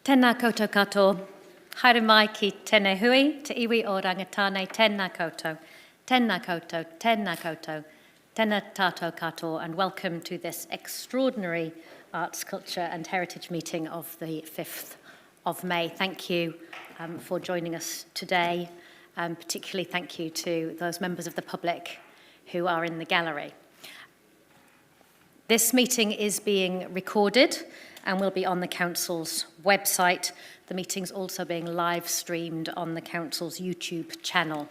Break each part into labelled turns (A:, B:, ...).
A: Tēnā koutou katoa, haere mai ki tēnei hui, te iwi o rangatane, tēnā koutou, tēnā koutou, tēnā koutou, tēnā tātou katoa, and welcome to this extraordinary Arts, Culture and Heritage meeting of the 5th of May. Thank you for joining us today, and particularly thank you to those members of the public who are in the gallery. This meeting is being recorded and will be on the Council's website. The meeting's also being live streamed on the Council's YouTube channel.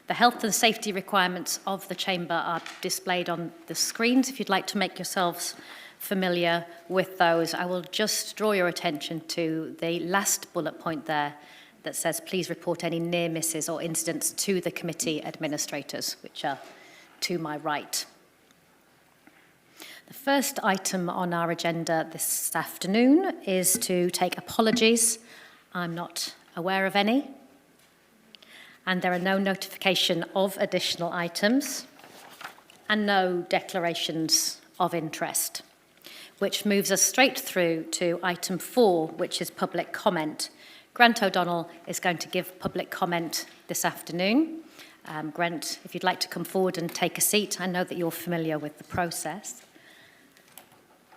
A: The health and safety requirements of the Chamber are displayed on the screens. If you'd like to make yourselves familiar with those, I will just draw your attention to the last bullet point there that says, please report any near misses or incidents to the committee administrators, which are to my right. The first item on our agenda this afternoon is to take apologies. I'm not aware of any. And there are no notification of additional items and no declarations of interest, which moves us straight through to item 4, which is public comment. Grant O'Donnell is going to give public comment this afternoon. Grant, if you'd like to come forward and take a seat, I know that you're familiar with the process.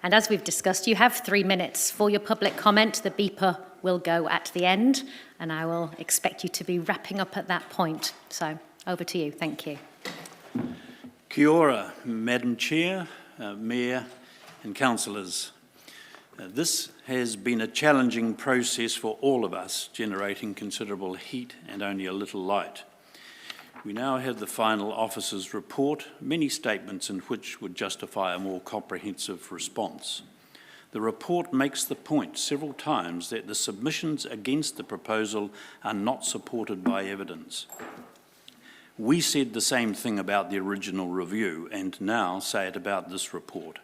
A: And as we've discussed, you have 3 minutes for your public comment. The beeper will go at the end, and I will expect you to be wrapping up at that point. So over to you. Thank you.
B: Kia ora, Madam Chair, Mayor and Councillors. This has been a challenging process for all of us, generating considerable heat and only a little light. We now have the final officer's report, many statements in which would justify a more comprehensive response. The report makes the point several times that the submissions against the proposal are not supported by evidence. We said the same thing about the original review and now say it about this report.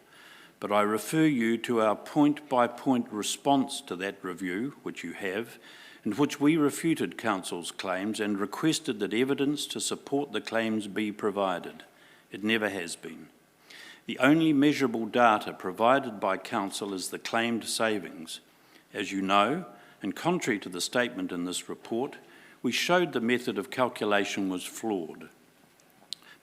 B: But I refer you to our point-by-point response to that review, which you have, in which we refuted Council's claims and requested that evidence to support the claims be provided. It never has been. The only measurable data provided by Council is the claimed savings. As you know, and contrary to the statement in this report, we showed the method of calculation was flawed.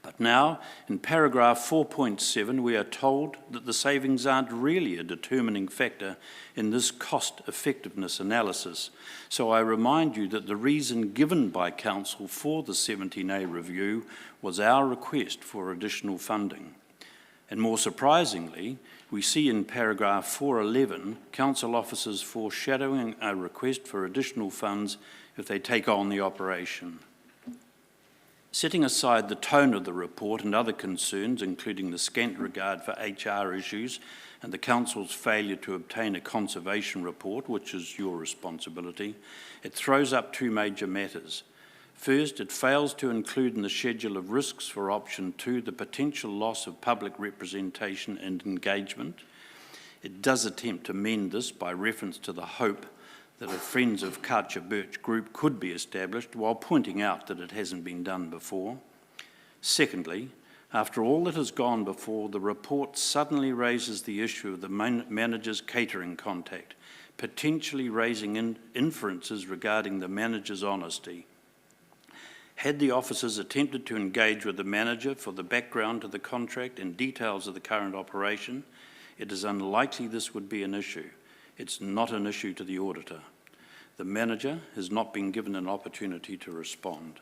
B: But now, in paragraph 4.7, we are told that the savings aren't really a determining factor in this cost-effectiveness analysis. So I remind you that the reason given by Council for the 17A review was our request for additional funding. And more surprisingly, we see in paragraph 4.11, Council officers foreshadowing a request for additional funds if they take on the operation. Setting aside the tone of the report and other concerns, including the scant regard for HR issues and the Council's failure to obtain a conservation report, which is your responsibility, it throws up 2 major matters. First, it fails to include in the schedule of risks for option 2 the potential loss of public representation and engagement. It does attempt to mend this by reference to the hope that a Friends of Culture Birch group could be established, while pointing out that it hasn't been done before. Secondly, after all that has gone before, the report suddenly raises the issue of the manager's catering contact, potentially raising inferences regarding the manager's honesty. Had the officers attempted to engage with the manager for the background to the contract and details of the current operation, it is unlikely this would be an issue. It's not an issue to the auditor. The manager has not been given an opportunity to respond.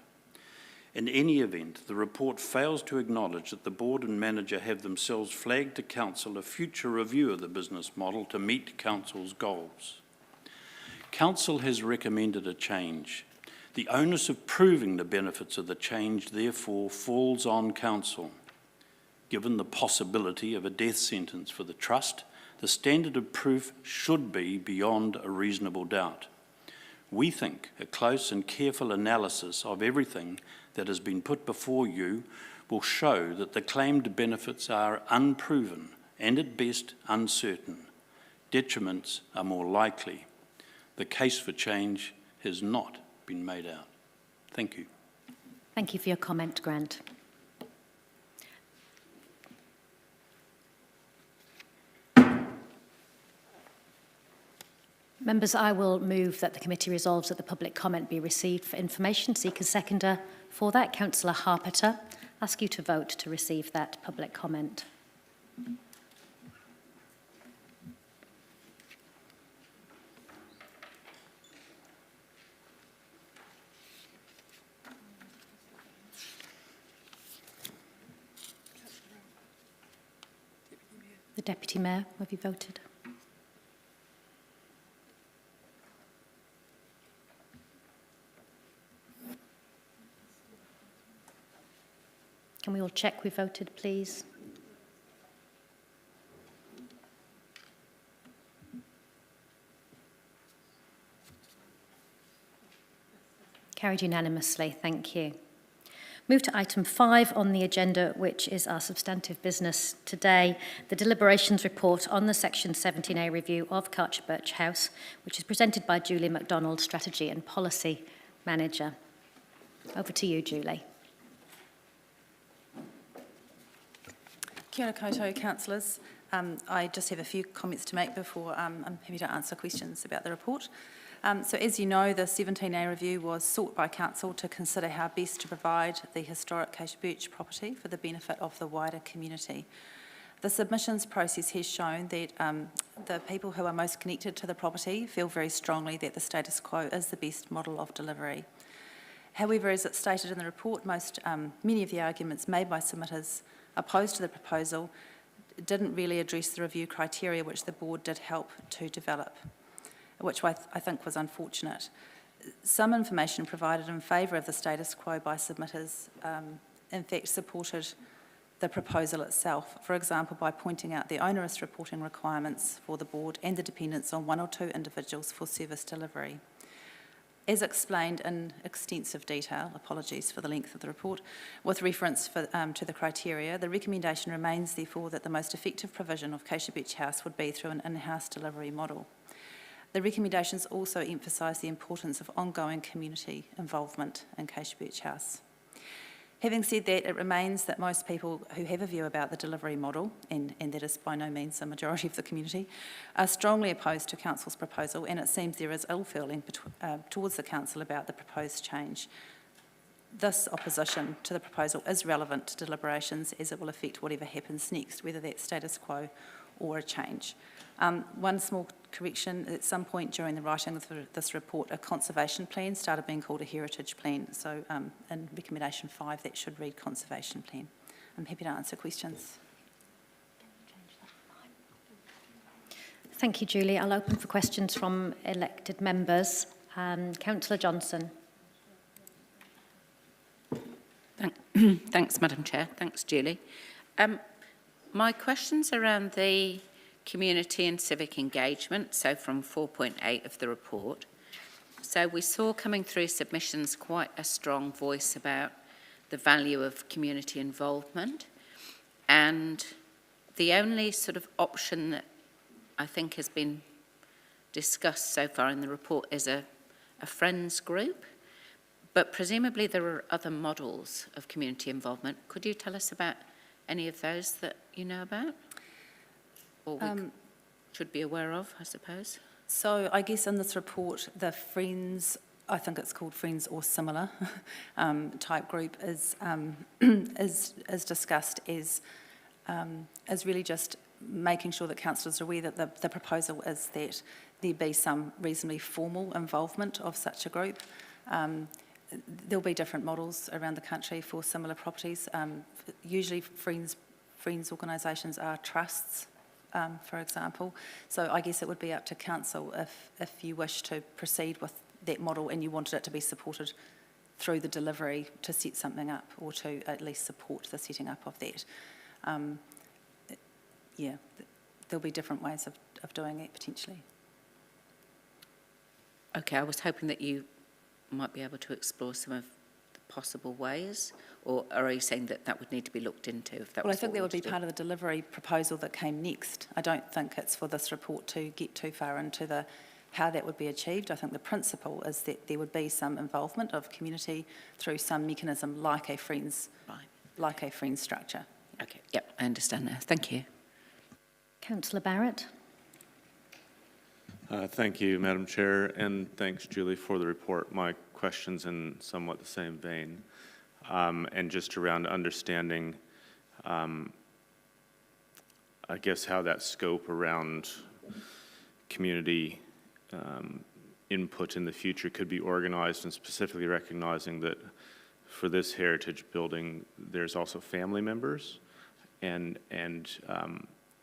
B: In any event, the report fails to acknowledge that the board and manager have themselves flagged to Council a future review of the business model to meet Council's goals. Council has recommended a change. The onus of proving the benefits of the change, therefore, falls on Council. Given the possibility of a death sentence for the Trust, the standard of proof should be beyond a reasonable doubt. We think a close and careful analysis of everything that has been put before you will show that the claimed benefits are unproven and at best uncertain. Detriments are more likely. The case for change has not been made out. Thank you.
A: Thank you for your comment, Grant. Members, I will move that the committee resolves that the public comment be received for information. Seek a seconder for that. Councillor Harpeter, ask you to vote to receive that public comment. The Deputy Mayor, have you voted? Can we all check we voted, please? Carried unanimously, thank you. Move to item 5 on the agenda, which is our substantive business today, the deliberations report on the Section 17A review of Carcher Birch House, which is presented by Julie MacDonald, Strategy and Policy Manager. Over to you, Julie.
C: Kia ora koutou, councillors. I just have a few comments to make before I'm happy to answer questions about the report. So as you know, the 17A review was sought by Council to consider how best to provide the historic Carcher Birch property for the benefit of the wider community. The submissions process has shown that the people who are most connected to the property feel very strongly that the status quo is the best model of delivery. However, as it's stated in the report, many of the arguments made by submitters opposed to the proposal didn't really address the review criteria which the board did help to develop, which I think was unfortunate. Some information provided in favour of the status quo by submitters in fact supported the proposal itself, for example by pointing out the onerous reporting requirements for the board and the dependence on 1 or 2 individuals for service delivery. As explained in extensive detail, apologies for the length of the report, with reference to the criteria, the recommendation remains therefore that the most effective provision of Carcher Birch House would be through an in-house delivery model. The recommendations also emphasise the importance of ongoing community involvement in Carcher Birch House. Having said that, it remains that most people who have a view about the delivery model, and that is by no means a majority of the community, are strongly opposed to Council's proposal, and it seems there is ill feeling towards the Council about the proposed change. This opposition to the proposal is relevant to deliberations as it will affect whatever happens next, whether that's status quo or a change. One small correction, at some point during the writing of this report, a conservation plan started being called a heritage plan. So in recommendation 5, that should read conservation plan. I'm happy to answer questions.
A: Thank you, Julie. I'll open for questions from elected members. Councillor Johnson.
D: Thanks, Madam Chair. Thanks, Julie. My question's around the community and civic engagement, so from 4.8 of the report. So we saw coming through submissions quite a strong voice about the value of community involvement, and the only sort of option that I think has been discussed so far in the report is a friends group, but presumably there are other models of community involvement. Could you tell us about any of those that you know about? Or we should be aware of, I suppose.
C: So I guess in this report, the Friends, I think it's called Friends or similar type group is discussed as really just making sure that councillors are aware that the proposal is that there be some reasonably formal involvement of such a group. There'll be different models around the country for similar properties. Usually Friends organisations are trusts, for example. So I guess it would be up to council if you wish to proceed with that model and you wanted it to be supported through the delivery to set something up, or to at least support the setting up of that. Yeah, there'll be different ways of doing it potentially.
D: Okay, I was hoping that you might be able to explore some of the possible ways, or are you saying that that would need to be looked into? If that
C: Well,
D: was
C: I think
D: what
C: that
D: we
C: would be
D: wanted to
C: part of the delivery proposal that came next. I don't think it's for this report to get too far into how that would be achieved. I think the principle is that there would be some involvement of community through some mechanism like a Friends, like a Friends structure.
D: Okay, yep, I understand now. Thank you.
A: Councillor Barrett.
E: Thank you, Madam Chair, and thanks, Julie, for the report. My question's in somewhat the same vein, and just around understanding, I guess, how that scope around community input in the future could be organized, and specifically recognizing that for this heritage building, there's also family members, and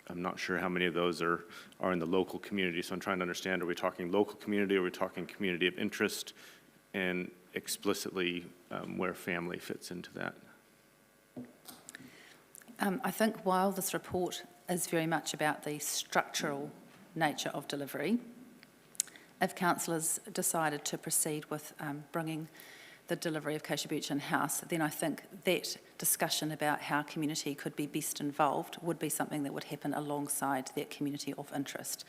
E: I'm not sure how many of those are in the local community, so I'm trying to understand, are we talking local community, are we talking community of interest, and explicitly where family fits into that?
C: I think while this report is very much about the structural nature of delivery, if councillors decided to proceed with bringing the delivery of Acacia Beach in-house, then I think that discussion about how community could be best involved would be something that would happen alongside that community of interest.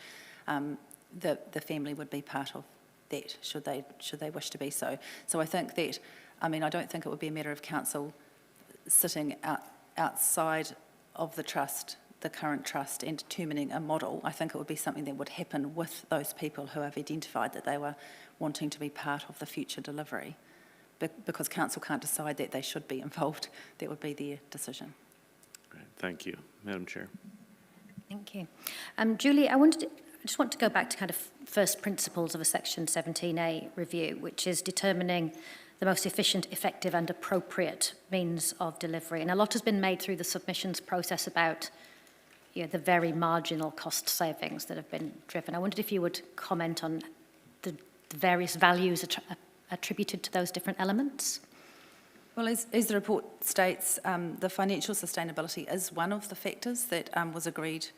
C: The family would be part of that, should they wish to be so. So I think that, I mean, I don't think it would be a matter of council sitting outside of the trust, the current trust, and determining a model. I think it would be something that would happen with those people who have identified that they were wanting to be part of the future delivery. Because council can't decide that they should be involved, that would be their decision.
E: Great. Thank you, Madam Chair.
A: Thank you. Julie, I just want to go back to kind of first principles of a Section 17A review, which is determining the most efficient, effective and appropriate means of delivery. And a lot has been made through the submissions process about the very marginal cost savings that have been driven. I wondered if you would comment on the various values attributed to those different elements.
C: Well, as the report states, the financial sustainability is one of the factors that was agreed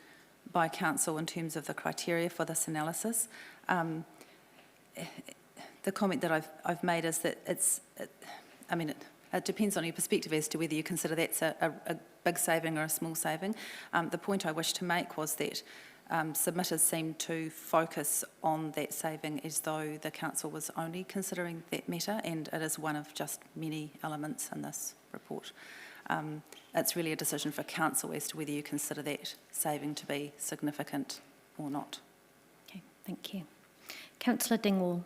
C: by council in terms of the criteria for this analysis. The comment that I've made is that it depends on your perspective as to whether you consider that's a big saving or a small saving. The point I wish to make was that submitters seem to focus on that saving as though the council was only considering that matter, and it is one of just many elements in this report. It's really a decision for council as to whether you consider that saving to be significant or not.
A: Okay, thank you. Councillor Dingwall.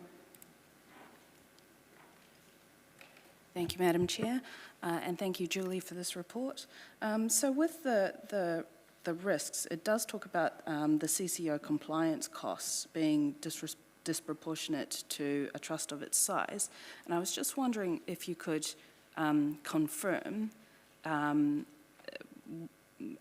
F: Thank you, Madam Chair, and thank you, Julie, for this report. So with the risks, it does talk about the CCO compliance costs being disproportionate to a trust of its size, and I was just wondering if you could confirm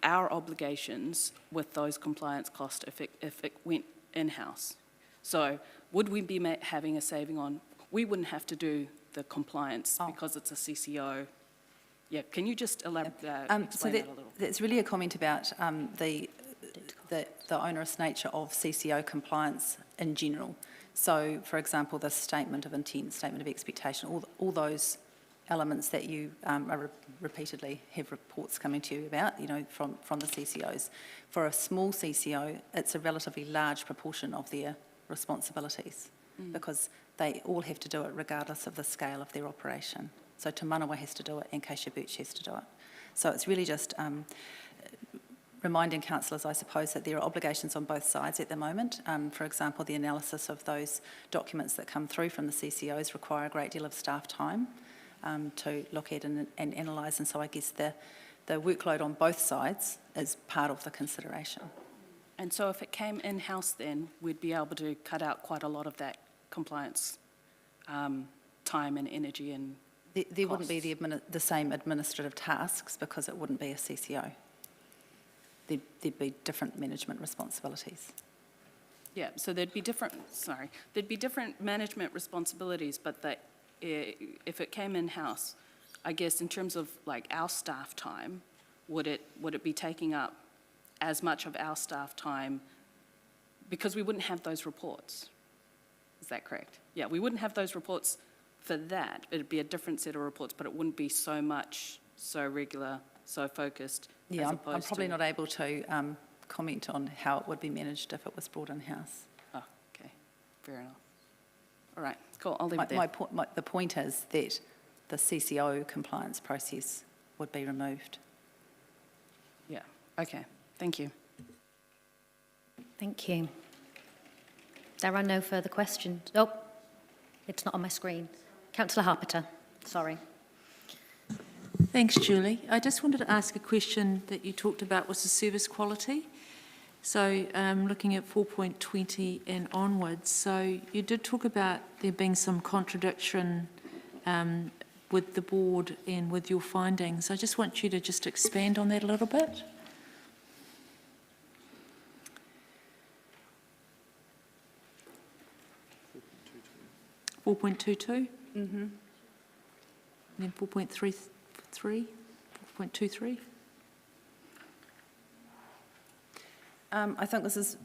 F: our obligations with those compliance costs if it went in-house. So would we be having a saving on, we wouldn't have to do the compliance because it's a CCO. Yeah, can you just elaborate, explain that a little?
C: That's really a comment about the onerous nature of CCO compliance in general. So, for example, the statement of intent, statement of expectation, all those elements that you repeatedly have reports coming to you about, from the CCOs. For a small CCO, it's a relatively large proportion of their responsibilities because they all have to do it regardless of the scale of their operation. So Te Manawa has to do it and Acacia Beach has to do it. So it's really just reminding councillors, I suppose, that there are obligations on both sides at the moment. For example, the analysis of those documents that come through from the CCOs require a great deal of staff time to look at and analyse, and so I guess the workload on both sides is part of the consideration.
F: And so if it came in-house then, we'd be able to cut out quite a lot of that compliance time and energy and
C: There wouldn't be the same administrative tasks because it wouldn't be a CCO. There'd be different management responsibilities.
F: Yeah, so there'd be different management responsibilities, but if it came in-house, I guess in terms of like our staff time, would it be taking up as much of our staff time because we wouldn't have those reports? Is that correct? Yeah, we wouldn't have those reports for that. It'd be a different set of reports, but it wouldn't be so much, so regular, so focused.
C: Yeah, I'm probably not able to comment on how it would be managed if it was brought in-house.
F: Oh, okay, fair enough. All right, cool, I'll leave it there.
C: The point is that the CCO compliance process would be removed.
F: Yeah, okay, thank you.
A: Thank you. There are no further questions. Oh, it's not on my screen. Councillor Harpeter, sorry.
G: Thanks, Julie. I just wanted to ask a question that you talked about was the service quality. So looking at 4.20 and onwards, so you did talk about there being some contradiction with the board and with your findings. I just want you to just expand on that a little bit. .22? Mm-hmm. And then 4.33, 4.23?
C: I think this is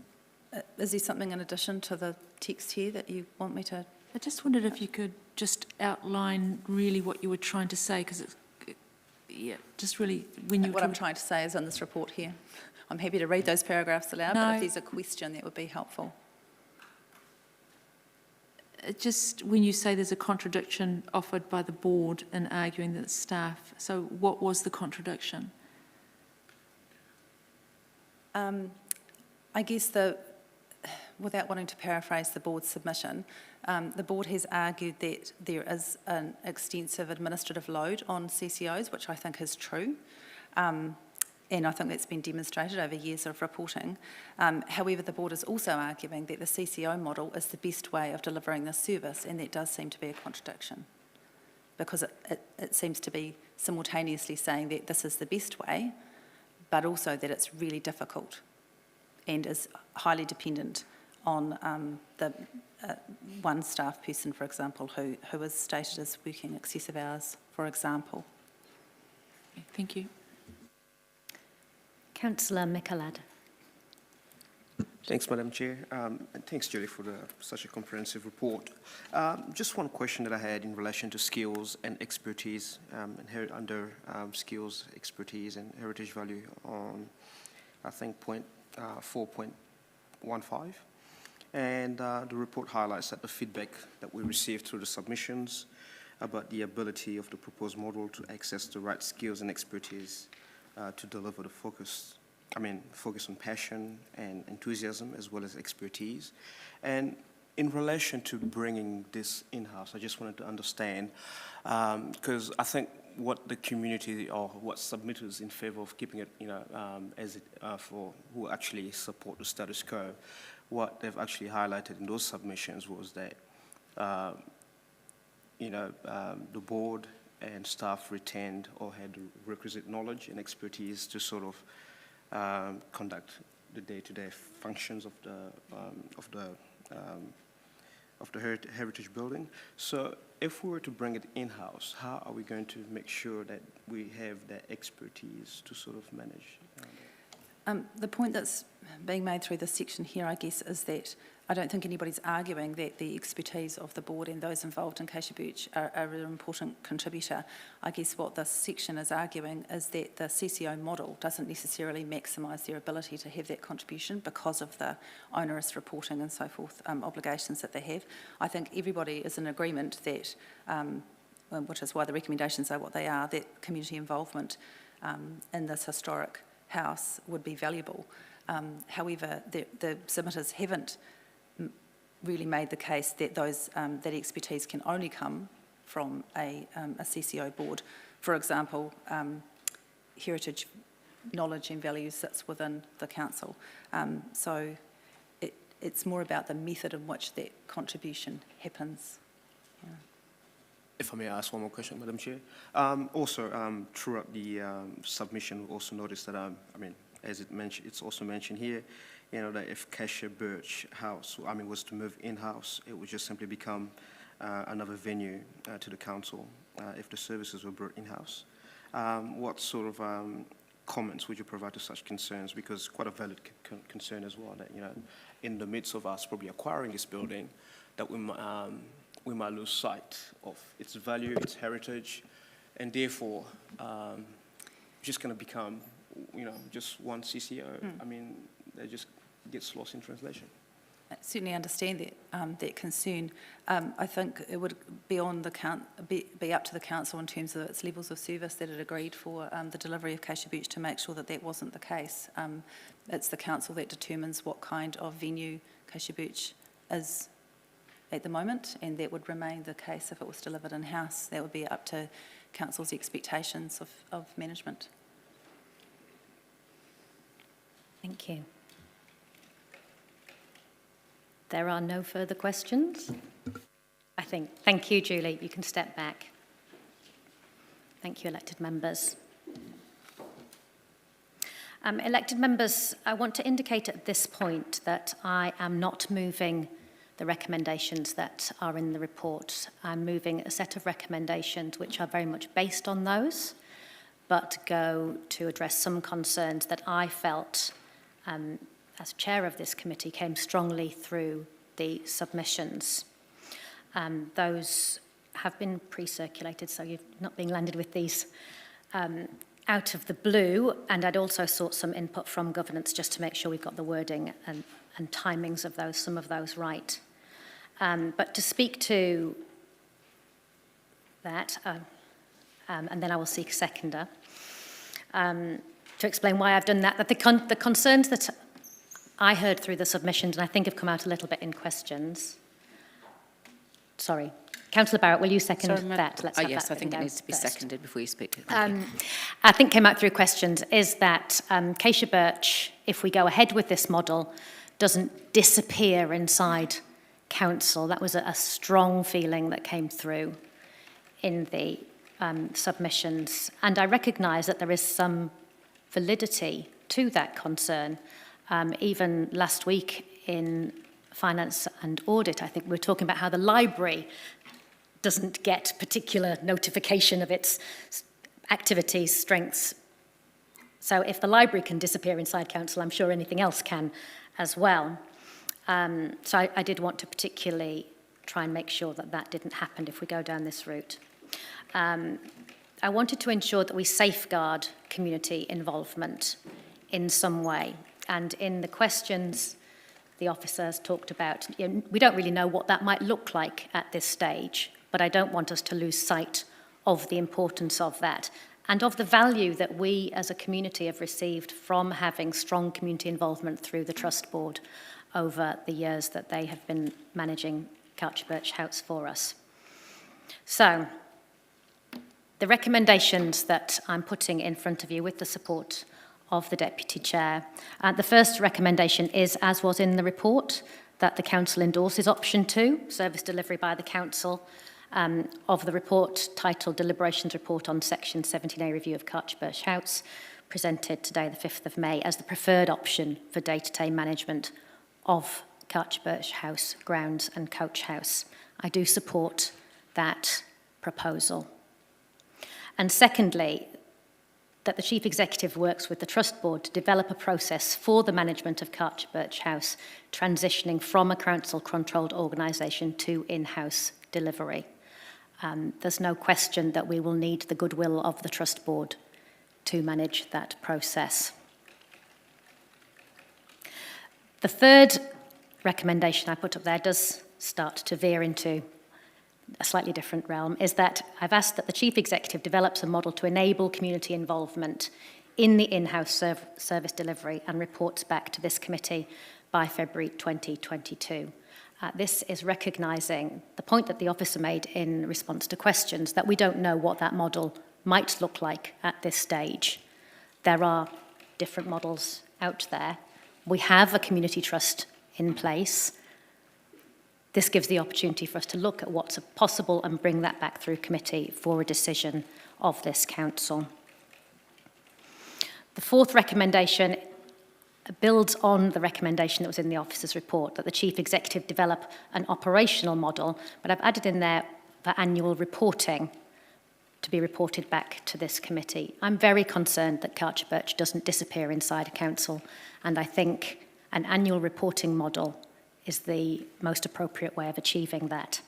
C: there something in addition to the text here that you want me to?
G: I just wondered if you could just outline really what you were trying to say, because it's, yeah, just really when you.
C: What I'm trying to say is in this report here. I'm happy to read those paragraphs aloud, but if there's a question, that would be helpful.
G: Just when you say there's a contradiction offered by the board in arguing that staff, so what was the contradiction?
C: I guess without wanting to paraphrase the board's submission, the board has argued that there is an extensive administrative load on CCOs, which I think is true. And I think that's been demonstrated over years of reporting. However, the board is also arguing that the CCO model is the best way of delivering this service, and that does seem to be a contradiction, because it seems to be simultaneously saying that this is the best way, but also that it's really difficult and is highly dependent on the one staff person, for example, who is stated as working excessive hours, for example.
G: Thank you.
A: Councillor Michalad.
H: Thanks, Madam Chair, and thanks, Julie, for such a comprehensive report. Just one question that I had in relation to skills and expertise, under skills, expertise, and heritage value on, I think, 4.15. And the report highlights that the feedback that we received through the submissions about the ability of the proposed model to access the right skills and expertise to deliver the focus on passion and enthusiasm as well as expertise. And in relation to bringing this in-house, I just wanted to understand, because I think what the community or what submitters in favour of keeping it, for who actually support the status quo, what they've actually highlighted in those submissions was that, the board and staff retained or had the requisite knowledge and expertise to sort of conduct the day-to-day functions of the heritage building. So if we were to bring it in-house, how are we going to make sure that we have that expertise to sort of manage?
C: The point that's being made through this section here, I guess, is that I don't think anybody's arguing that the expertise of the board and those involved in Acacia Birch are an important contributor. I guess what this section is arguing is that the CCO model doesn't necessarily maximise their ability to have that contribution because of the onerous reporting and so forth obligations that they have. I think everybody is in agreement that, which is why the recommendations are what they are, that community involvement in this historic house would be valuable. However, the submitters haven't really made the case that that expertise can only come from a CCO board. For example, heritage knowledge and values sits within the council. So it's more about the method in which that contribution happens. Yeah.
H: If I may ask one more question, Madam Chair. Throughout the submission, we also noticed that, as it's also mentioned here, that if Acacia Birch House, was to move in-house, it would just simply become another venue to the council if the services were brought in-house. What sort of comments would you provide to such concerns? Because quite a valid concern as well, that, in the midst of us probably acquiring this building, that we might lose sight of its value, its heritage, and therefore just going to become, just one CCO. That just gets lost in translation.
C: I certainly understand that concern. I think it would be up to the council in terms of its levels of service that it agreed for the delivery of Acacia Birch to make sure that that wasn't the case. It's the council that determines what kind of venue Acacia Birch is at the moment, and that would remain the case if it was delivered in-house. That would be up to council's expectations of management.
A: Thank you. There are no further questions, I think. Thank you, Julie. You can step back. Thank you, elected members. Elected members, I want to indicate at this point that I am not moving the recommendations that are in the report. I'm moving a set of recommendations which are very much based on those, but go to address some concerns that I felt, as chair of this committee, came strongly through the submissions. Those have been pre-circulated, so you're not being landed with these out of the blue, and I'd also sought some input from governance just to make sure we've got the wording and timings of those, some of those right. But to speak to that, and then I will seek a seconder, to explain why I've done that, that the concerns that I heard through the submissions, and I think have come out a little bit in questions. Sorry. Councillor Barrett, will you second that? Let's have
D: yes,
A: that
D: I think it needs to be
A: first.
D: seconded before you speak.
A: I think came out through questions is that Keisha Birch, if we go ahead with this model, doesn't disappear inside council. That was a strong feeling that came through in the submissions. And I recognise that there is some validity to that concern. Even last week in Finance and Audit, I think we were talking about how the library doesn't get particular notification of its activities, strengths. So if the library can disappear inside council, I'm sure anything else can as well. So I did want to particularly try and make sure that that didn't happen if we go down this route. I wanted to ensure that we safeguard community involvement in some way. And in the questions, the officers talked about, we don't really know what that might look like at this stage, but I don't want us to lose sight of the importance of that and of the value that we as a community have received from having strong community involvement through the Trust Board over the years that they have been managing Couch Birch House for us. So, the recommendations that I'm putting in front of you with the support of the Deputy Chair. The first recommendation is, as was in the report, that the Council endorses option 2, service delivery by the Council, of the report titled Deliberations Report on Section 17A Review of Couch Birch House, presented today the 5th of May as the preferred option for day-to-day management of Couch Birch House grounds and Coach House. I do support that proposal. And secondly, that the Chief Executive works with the Trust Board to develop a process for the management of Couch Birch House, transitioning from a council-controlled organisation to in-house delivery. There's no question that we will need the goodwill of the Trust Board to manage that process. The third recommendation I put up there does start to veer into a slightly different realm, is that I've asked that the Chief Executive develops a model to enable community involvement in the in-house service delivery and reports back to this committee by February 2022. This is recognising the point that the officer made in response to questions, that we don't know what that model might look like at this stage. There are different models out there. We have a community trust in place. This gives the opportunity for us to look at what's possible and bring that back through committee for a decision of this council. The fourth recommendation builds on the recommendation that was in the officer's report, that the Chief Executive develop an operational model, but I've added in there for annual reporting to be reported back to this committee. I'm very concerned that Couch Birch doesn't disappear inside a council, and I think an annual reporting model is the most appropriate way of achieving that.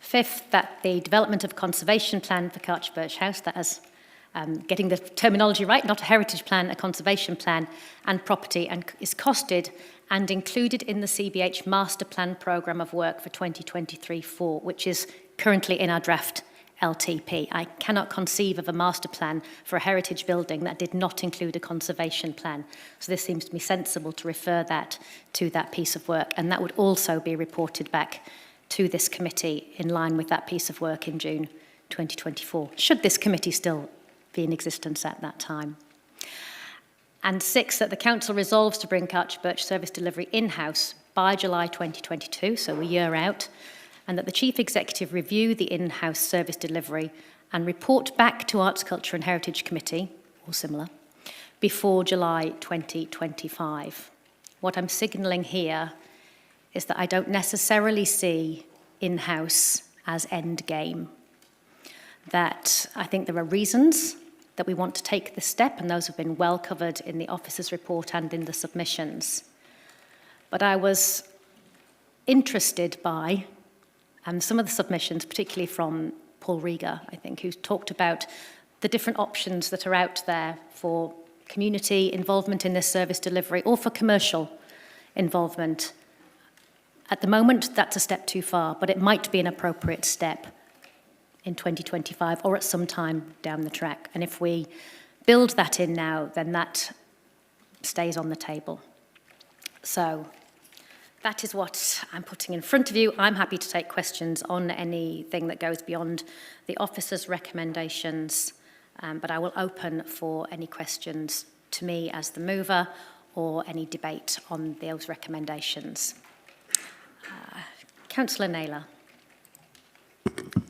A: Fifth, that the development of conservation plan for Couch Birch House, that is getting the terminology right, not a heritage plan, a conservation plan, and property, and is costed and included in the CBH Master Plan Programme of Work for 2023-4, which is currently in our draft LTP. I cannot conceive of a master plan for a heritage building that did not include a conservation plan. So this seems to me sensible to refer that to that piece of work, and that would also be reported back to this committee in line with that piece of work in June 2024, should this committee still be in existence at that time. And 6, that the Council resolves to bring Carcher Birch service delivery in-house by July 2022, so a year out, and that the Chief Executive review the in-house service delivery and report back to Arts, Culture and Heritage Committee, or similar, before July 2025. What I'm signalling here is that I don't necessarily see in-house as end game. That I think there are reasons that we want to take this step, and those have been well covered in the officer's report and in the submissions. But I was interested by some of the submissions, particularly from Paul Rieger, I think, who's talked about the different options that are out there for community involvement in this service delivery or for commercial involvement. At the moment, that's a step too far, but it might be an appropriate step in 2025 or at some time down the track. And if we build that in now, then that stays on the table. So that is what I'm putting in front of you. I'm happy to take questions on anything that goes beyond the officer's recommendations, but I will open for any questions to me as the mover or any debate on those recommendations. Councillor Naylor.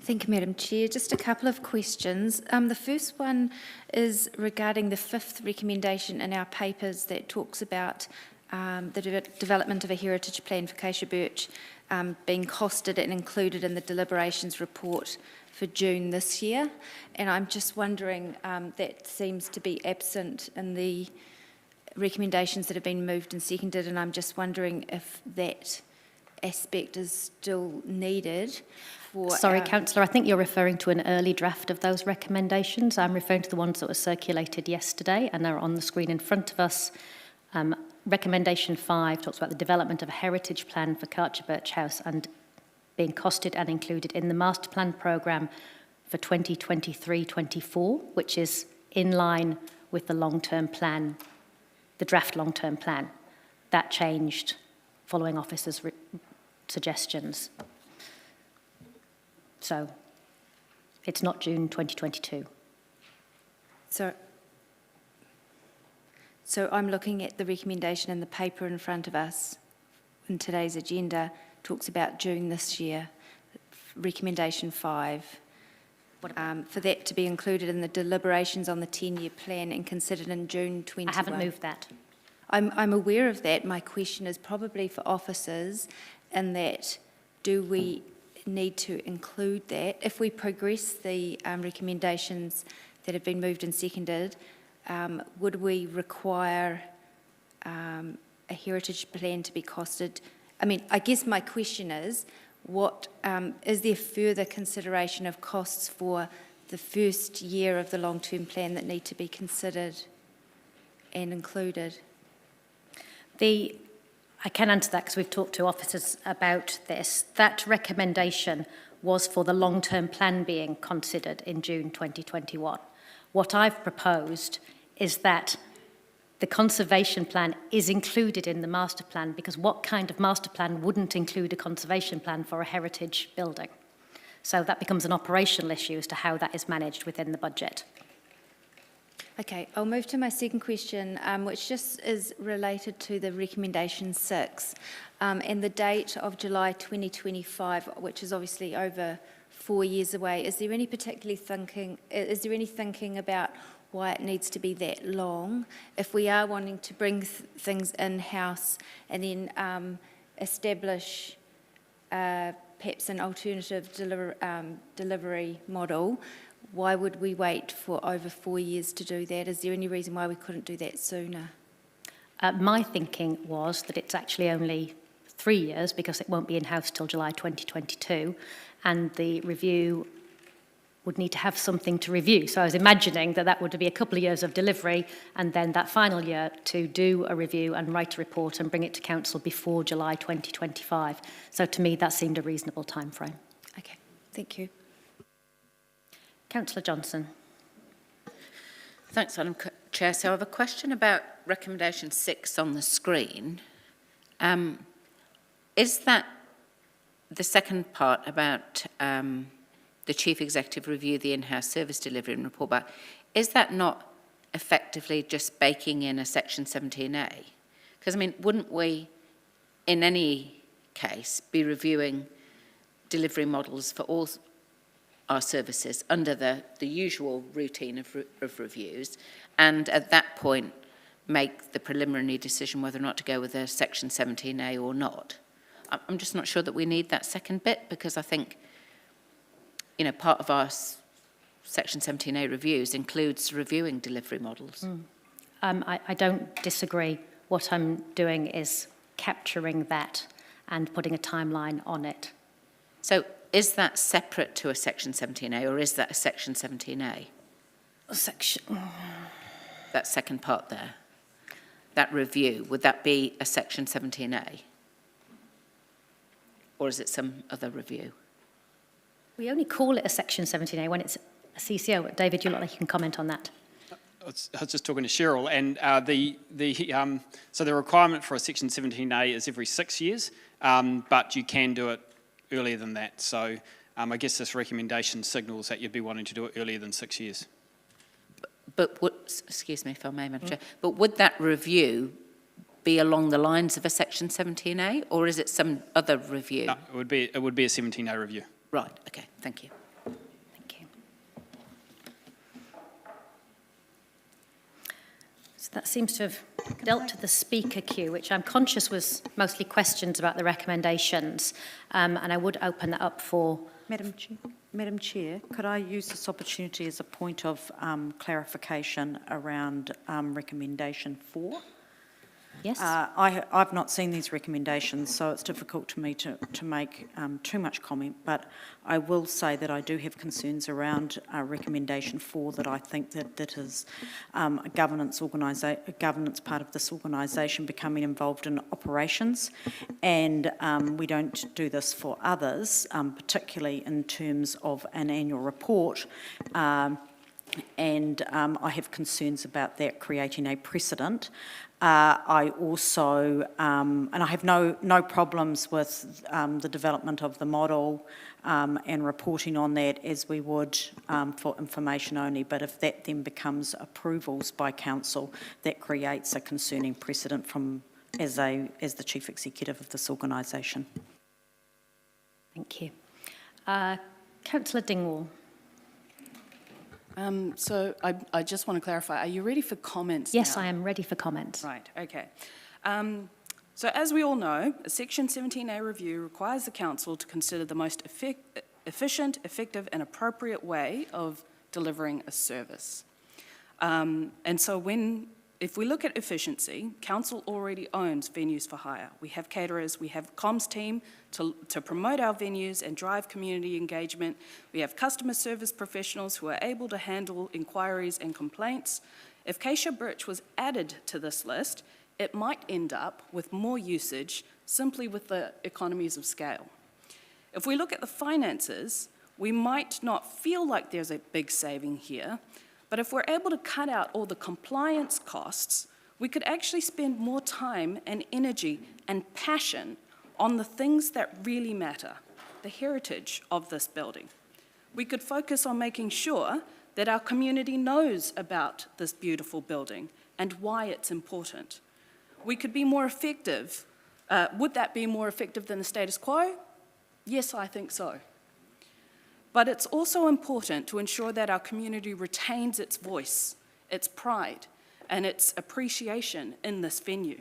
I: Thank you, Madam Chair. Just a couple of questions. The first one is regarding the 5th recommendation in our papers that talks about the development of a heritage plan for Carcher Birch being costed and included in the deliberations report for June this year. And I'm just wondering, that seems to be absent in the recommendations that have been moved and seconded, and I'm just wondering if that aspect is still needed.
A: Sorry, Councillor, I think you're referring to an early draft of those recommendations. I'm referring to the ones that were circulated yesterday and are on the screen in front of us. Recommendation 5 talks about the development of a heritage plan for Carcher Birch House and being costed and included in the master plan programme for 2023-24, which is in line with the long-term plan, the draft long-term plan. That changed following officers' suggestions. So it's not June 2022.
I: So I'm looking at the recommendation in the paper in front of us in today's agenda, talks about June this year, recommendation 5, for that to be included in the deliberations on the 10-year plan and considered in June 21.
A: I haven't moved that.
I: I'm aware of that. My question is probably for officers in that, do we need to include that? If we progress the recommendations that have been moved and seconded, would we require a heritage plan to be costed? I mean, I guess my question is, what is there further consideration of costs for the first year of the long-term plan that need to be considered and included?
A: I can answer that because we've talked to officers about this. That recommendation was for the long-term plan being considered in June 2021. What I've proposed is that the conservation plan is included in the master plan, because what kind of master plan wouldn't include a conservation plan for a heritage building? So that becomes an operational issue as to how that is managed within the budget.
I: Okay, I'll move to my second question, which just is related to the recommendation 6 and the date of July 2025, which is obviously over 4 years away. Is there any thinking about why it needs to be that long? If we are wanting to bring things in-house and then establish perhaps an alternative delivery model, why would we wait for over 4 years to do that? Is there any reason why we couldn't do that sooner?
A: My thinking was that it's actually only 3 years, because it won't be in-house till July 2022, and the review would need to have something to review. So I was imagining that that would be a couple of years of delivery, and then that final year to do a review and write a report and bring it to council before July 2025. So to me, that seemed a reasonable time frame.
I: Okay, thank you.
A: Councillor Johnson.
D: Thanks, Madam Chair. So I have a question about recommendation 6 on the screen. Is that the second part about the Chief Executive review the in-house service delivery and report back, is that not effectively just baking in a Section 17A? Because, I mean, wouldn't we, in any case, be reviewing delivery models for all our services under the usual routine of reviews, and at that point make the preliminary decision whether or not to go with a Section 17A or not? I'm just not sure that we need that second bit, because I think, you know, part of our Section 17A reviews includes reviewing delivery models.
A: I don't disagree. What I'm doing is capturing that and putting a timeline on it.
D: So is that separate to a Section 17A, or is that a Section 17A? That second part there, that review, would that be a Section 17A? Or is it some other review?
A: We only call it a Section 17A when it's a CCO. But David, you look like you can comment on that.
J: I was just talking to Cheryl, and so the requirement for a Section 17A is every 6 years, but you can do it earlier than that. So I guess this recommendation signals that you'd be wanting to do it earlier than 6 years.
D: But excuse me if I may, Madam Chair, but would that review be along the lines of a Section 17A, or is it some other review?
J: No, it would be a 17A review.
D: Right, okay, thank you.
A: Thank you. So that seems to have dealt to the speaker queue, which I'm conscious was mostly questions about the recommendations, and I would open that up for...
K: Madam Chair, could I use this opportunity as a point of clarification around recommendation 4?
A: Yes.
K: I've not seen these recommendations, so it's difficult to me to make too much comment, but I will say that I do have concerns around recommendation 4, that I think that is a governance part of this organisation becoming involved in operations, and we don't do this for others, particularly in terms of an annual report. And I have concerns about that creating a precedent. I also, and I have no problems with the development of the model and reporting on that as we would for information only, but if that then becomes approvals by council, that creates a concerning precedent as the Chief Executive of this organisation.
A: Thank you. Councillor Dingwall.
F: So I just want to clarify, are you ready for comments
A: Yes,
F: now?
A: I am ready for comments.
F: Right, okay. So as we all know, a Section 17A review requires the council to consider the most efficient, effective and appropriate way of delivering a service. And so if we look at efficiency, council already owns venues for hire. We have caterers, we have comms team to promote our venues and drive community engagement. We have customer service professionals who are able to handle inquiries and complaints. If Keisha Birch was added to this list, it might end up with more usage simply with the economies of scale. If we look at the finances, we might not feel like there's a big saving here, but if we're able to cut out all the compliance costs, we could actually spend more time and energy and passion on the things that really matter, the heritage of this building. We could focus on making sure that our community knows about this beautiful building and why it's important. We could be more effective. Would that be more effective than the status quo? Yes, I think so. But it's also important to ensure that our community retains its voice, its pride, and its appreciation in this venue.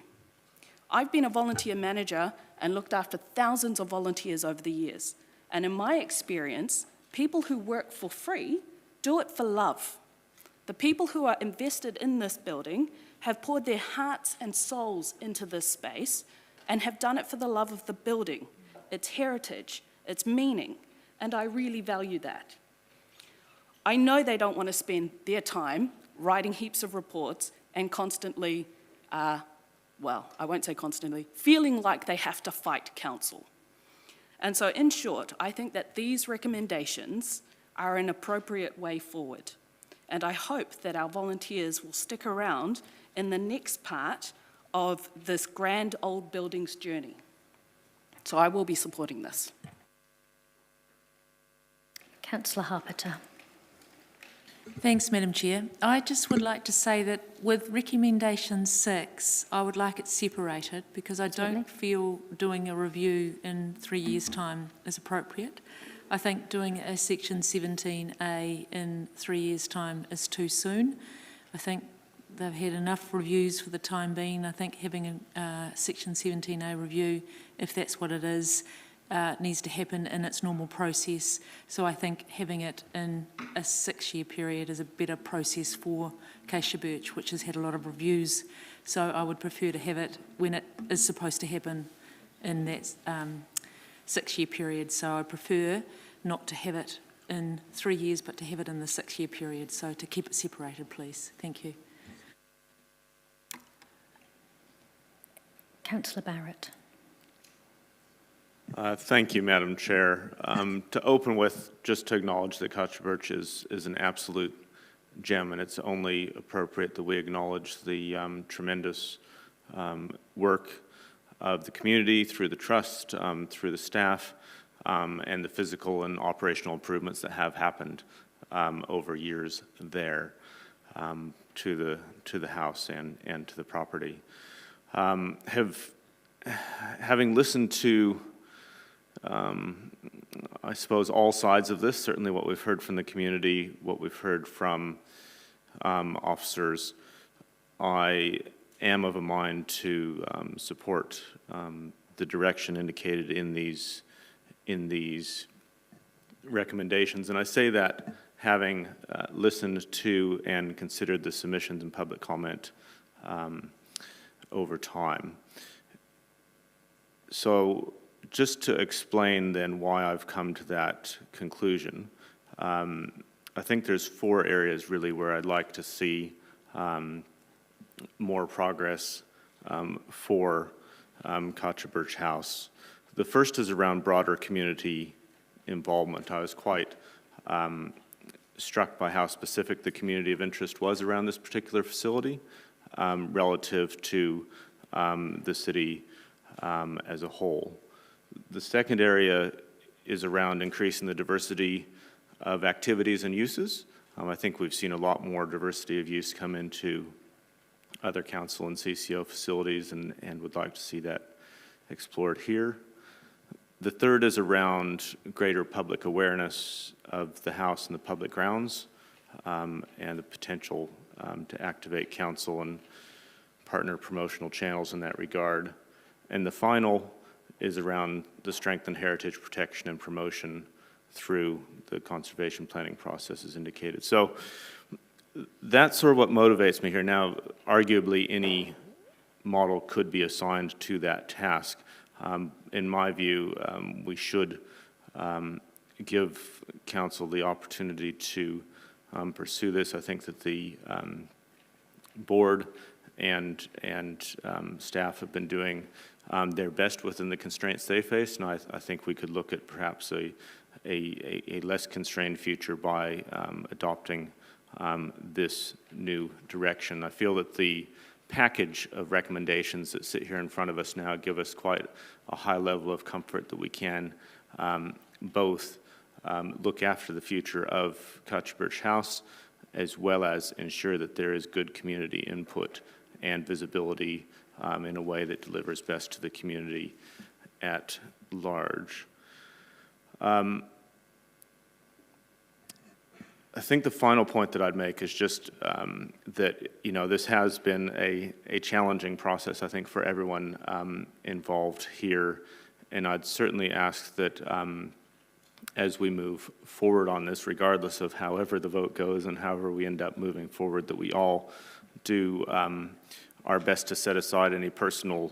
F: I've been a volunteer manager and looked after thousands of volunteers over the years. And in my experience, people who work for free do it for love. The people who are invested in this building have poured their hearts and souls into this space and have done it for the love of the building, its heritage, its meaning, and I really value that. I know they don't want to spend their time writing heaps of reports and constantly, well, I won't say constantly, feeling like they have to fight council. And so in short, I think that these recommendations are an appropriate way forward. And I hope that our volunteers will stick around in the next part of this grand old buildings journey. So I will be supporting this.
A: Councillor Harpeter.
G: Thanks, Madam Chair. I just would like to say that with recommendation 6, I would like it separated because I don't feel doing a review in 3 years' time is appropriate. I think doing a section 17A in 3 years' time is too soon. I think they've had enough reviews for the time being. I think having a section 17A review, if that's what it is, needs to happen in its normal process. So I think having it in a 6-year period is a better process for Acacia Birch, which has had a lot of reviews. So I would prefer to have it when it is supposed to happen in that 6-year period. So I prefer not to have it in 3 years, but to have it in the 6-year period. So to keep it separated, please. Thank you.
A: Councillor Barrett.
E: Thank you, Madam Chair. To open with, just to acknowledge that Acacia Birch is an absolute gem, and it's only appropriate that we acknowledge the tremendous work of the community through the trust, through the staff, and the physical and operational improvements that have happened over years there to the house and to the property. Having listened to I suppose all sides of this, certainly what we've heard from the community, what we've heard from officers, I am of a mind to support the direction indicated in these recommendations. And I say that having listened to and considered the submissions and public comment over time. So just to explain then why I've come to that conclusion, I think there's 4 areas really where I'd like to see more progress for Acacia Birch House. The first is around broader community involvement. I was quite struck by how specific the community of interest was around this particular facility relative to the city as a whole. The second area is around increasing the diversity of activities and uses. I think we've seen a lot more diversity of use come into other council and CCO facilities and would like to see that explored here. The third is around greater public awareness of the house and the public grounds and the potential to activate council and partner promotional channels in that regard. And the final is around the strengthened heritage protection and promotion through the conservation planning process as indicated. So that's sort of what motivates me here. Now, arguably any model could be assigned to that task. In my view, we should give council the opportunity to pursue this. I think that the board and staff have been doing their best within the constraints they face, and I think we could look at perhaps a less constrained future by adopting this new direction. I feel that the package of recommendations that sit here in front of us now give us quite a high level of comfort that we can both look after the future of Acacia Birch House as well as ensure that there is good community input and visibility in a way that delivers best to the community at large. I think the final point that I'd make is just that, you know, this has been a challenging process, I think, for everyone involved here. And I'd certainly ask that as we move forward on this, regardless of however the vote goes and however we end up moving forward, that we all do our best to set aside any personal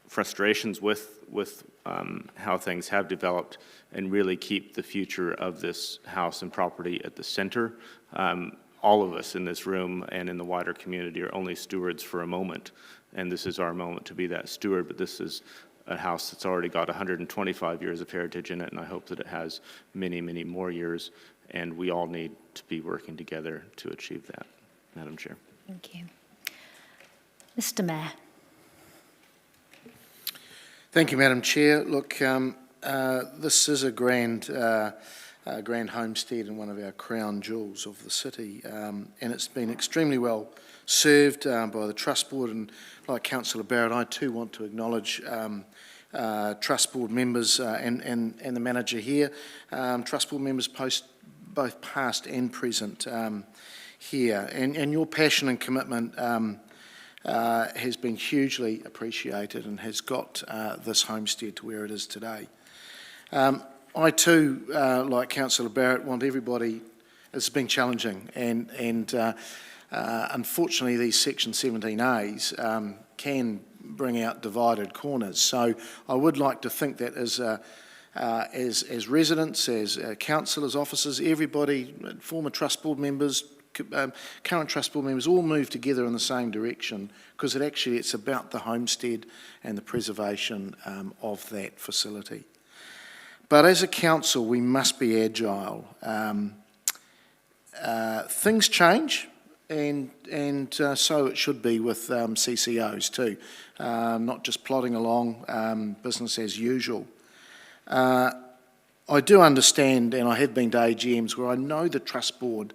E: frustrations with how things have developed and really keep the future of this house and property at the center. All of us in this room and in the wider community are only stewards for a moment, and this is our moment to be that steward, but this is a house that's already got 125 years of heritage in it, and I hope that it has many, many more years, and we all need to be working together to achieve that, Madam Chair.
A: Thank you. Mr. Mayor.
L: Thank you, Madam Chair. Look, this is a grand homestead and one of our crown jewels of the city, and it's been extremely well served by the Trust Board, and like Councillor Barrett, I too want to acknowledge Trust Board members and the manager here, Trust Board members both past and present here, and your passion and commitment has been hugely appreciated and has got this homestead to where it is today. I too, like Councillor Barrett, want everybody, it's been challenging, and unfortunately these Section 17As can bring out divided corners. So I would like to think that as residents, as councillors, officers, everybody, former Trust Board members, current Trust Board members, all move together in the same direction, because it's about the homestead and the preservation of that facility. But as a council, we must be agile. Things change, and so it should be with CCOs too, not just plodding along, business as usual. I do understand, and I have been to AGMs where I know the Trust Board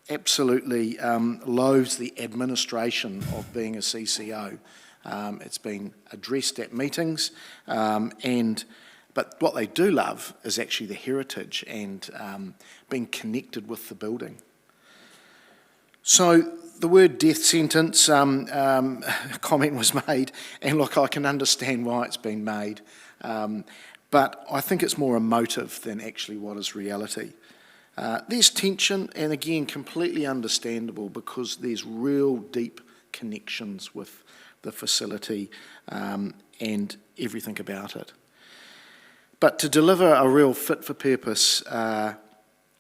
L: absolutely loathes the administration of being a CCO. It's been addressed at meetings, but what they do love is actually the heritage and being connected with the building. So the word death sentence comment was made, and look, I can understand why it's been made, but I think it's more emotive than actually what is reality. There's tension, and again, completely understandable, because there's real deep connections with the facility and everything about it. But to deliver a real fit-for-purpose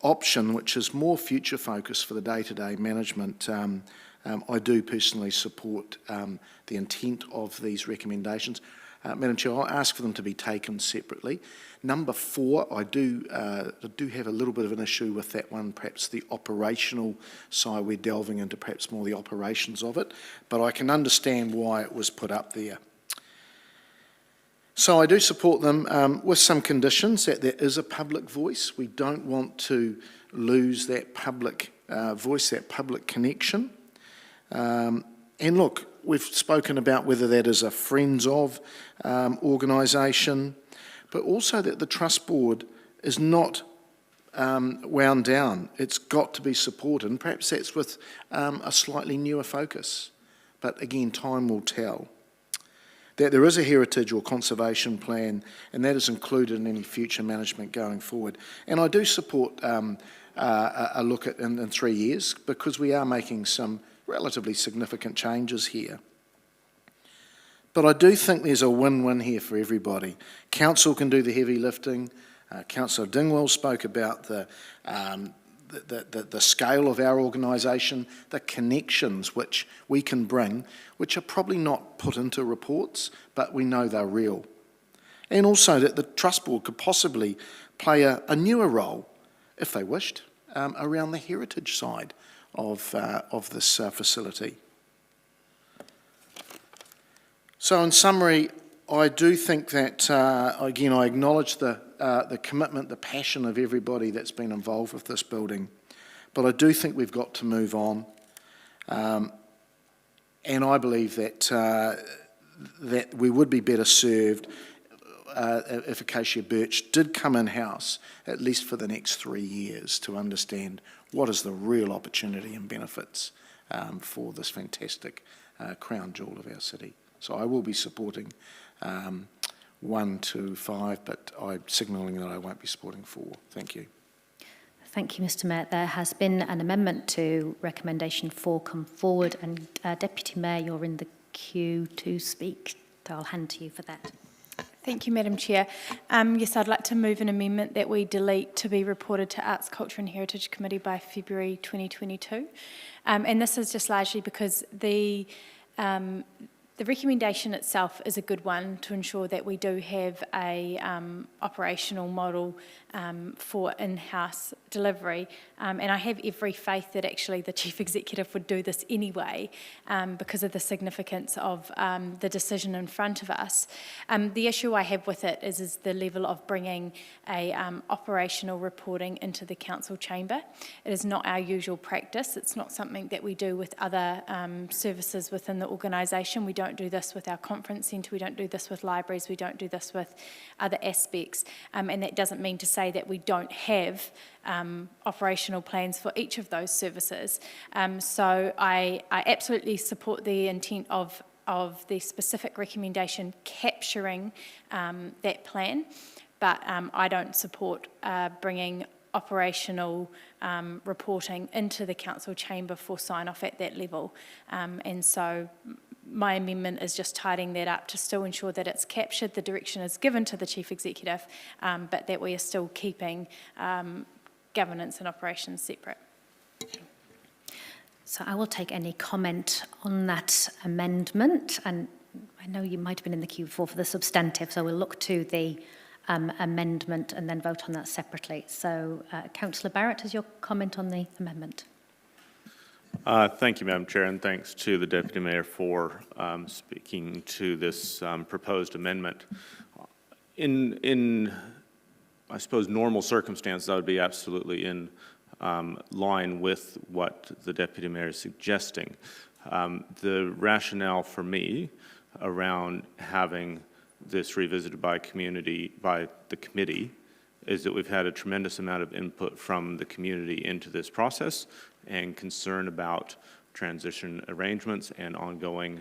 L: option, which is more future-focused for the day-to-day management, I do personally support the intent of these recommendations. Madam Chair, I'll ask for them to be taken separately. Number 4, I do have a little bit of an issue with that one, perhaps the operational side. We're delving into perhaps more the operations of it, but I can understand why it was put up there. So I do support them with some conditions, that there is a public voice. We don't want to lose that public voice, that public connection. And look, we've spoken about whether that is a Friends of organisation, but also that the Trust Board is not wound down. It's got to be supported, and perhaps that's with a slightly newer focus. But again, time will tell. That there is a heritage or conservation plan, and that is included in any future management going forward. And I do support a look at in 3 years, because we are making some relatively significant changes here. But I do think there's a win-win here for everybody. Council can do the heavy lifting. Councillor Dingwall spoke about the scale of our organisation, the connections which we can bring, which are probably not put into reports, but we know they're real. And also that the Trust Board could possibly play a newer role, if they wished, around the heritage side of this facility. So in summary, I do think that, again, I acknowledge the commitment, the passion of everybody that's been involved with this building, but I do think we've got to move on. And I believe that that we would be better served if Acacia Birch did come in-house, at least for the next 3 years, to understand what is the real opportunity and benefits for this fantastic crown jewel of our city. So I will be supporting 1 to 5, but I'm signalling that I won't be supporting 4. Thank you.
A: Thank you, Mr. Mayor. There has been an amendment to recommendation 4 come forward, and Deputy Mayor, you're in the queue to speak, so I'll hand to you for that.
M: Thank you, Madam Chair. Yes, I'd like to move an amendment that we delete "to be reported to Arts, Culture and Heritage Committee by February 2022. And this is just largely because the The recommendation itself is a good one to ensure that we do have a operational model for in-house delivery. And I have every faith that actually the Chief Executive would do this anyway because of the significance of the decision in front of us. The issue I have with it is the level of bringing a operational reporting into the council chamber. It is not our usual practice. It's not something that we do with other services within the organisation. We don't do this with our conference centre, we don't do this with libraries, we don't do this with other aspects. And that doesn't mean to say that we don't have operational plans for each of those services. So I absolutely support the intent of the specific recommendation capturing that plan, but I don't support bringing operational reporting into the council chamber for sign-off at that level. And so my amendment is just tidying that up to still ensure that it's captured, the direction is given to the Chief Executive, but that we are still keeping governance and operations separate.
A: So I will take any comment on that amendment, and I know you might have been in the queue before for the substantive, so we'll look to the amendment and then vote on that separately. So Councillor Barrett, is your comment on the amendment?
E: Thank you, Madam Chair, and thanks to the Deputy Mayor for speaking to this proposed amendment. In, I suppose, normal circumstances, I would be absolutely in line with what the Deputy Mayor is suggesting. The rationale for me around having this revisited by the committee is that we've had a tremendous amount of input from the community into this process and concern about transition arrangements and ongoing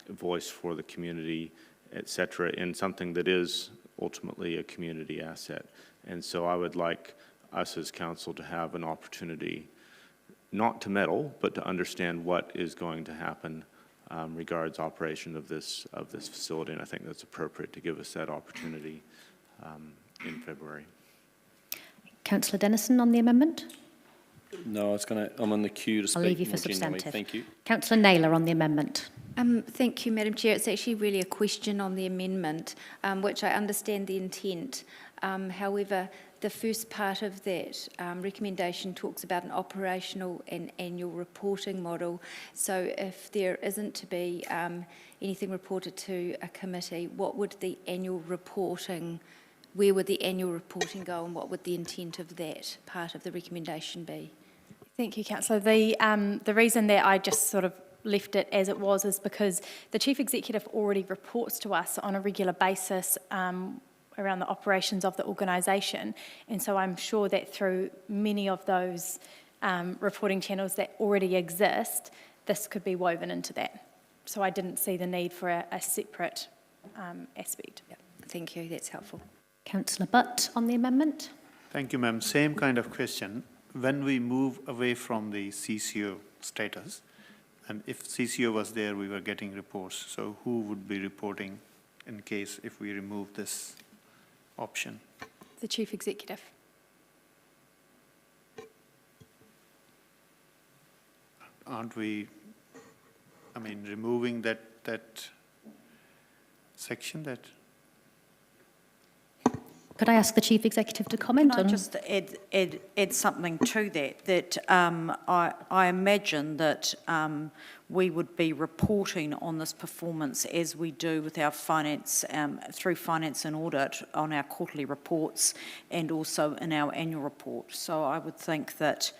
E: voice for the community, et cetera, in something that is ultimately a community asset. And so I would like us as council to have an opportunity not to meddle, but to understand what is going to happen regards operation of this facility, and I think that's appropriate to give us that opportunity in February.
A: Councillor Dennison on the amendment?
N: No, I'm on the queue to speak.
A: I'll leave you for
N: more generally.
A: substantive.
N: Thank you.
A: Councillor Naylor on the amendment.
I: Thank you, Madam Chair. It's actually really a question on the amendment, which I understand the intent. However, the first part of that recommendation talks about an operational and annual reporting model. So if there isn't to be anything reported to a committee, what would the annual reporting, where would the annual reporting go, and what would the intent of that part of the recommendation be?
M: Thank you, Councillor. The reason that I just sort of left it as it was is because the Chief Executive already reports to us on a regular basis around the operations of the organisation, and so I'm sure that through many of those reporting channels that already exist, this could be woven into that. So I didn't see the need for a separate aspect.
I: Yep. Thank you, that's helpful.
A: Councillor Butt on the amendment.
O: Thank you, ma'am. Same kind of question. When we move away from the CCO status, and if CCO was there, we were getting reports. So who would be reporting in case if we remove this option?
M: The Chief Executive.
O: Aren't we, removing that section that?
M: Could I ask the Chief Executive to comment on?
K: Can I just add something to that? I imagine that we would be reporting on this performance as we do with our finance, through finance and audit on our quarterly reports and also in our annual report. So I would think that,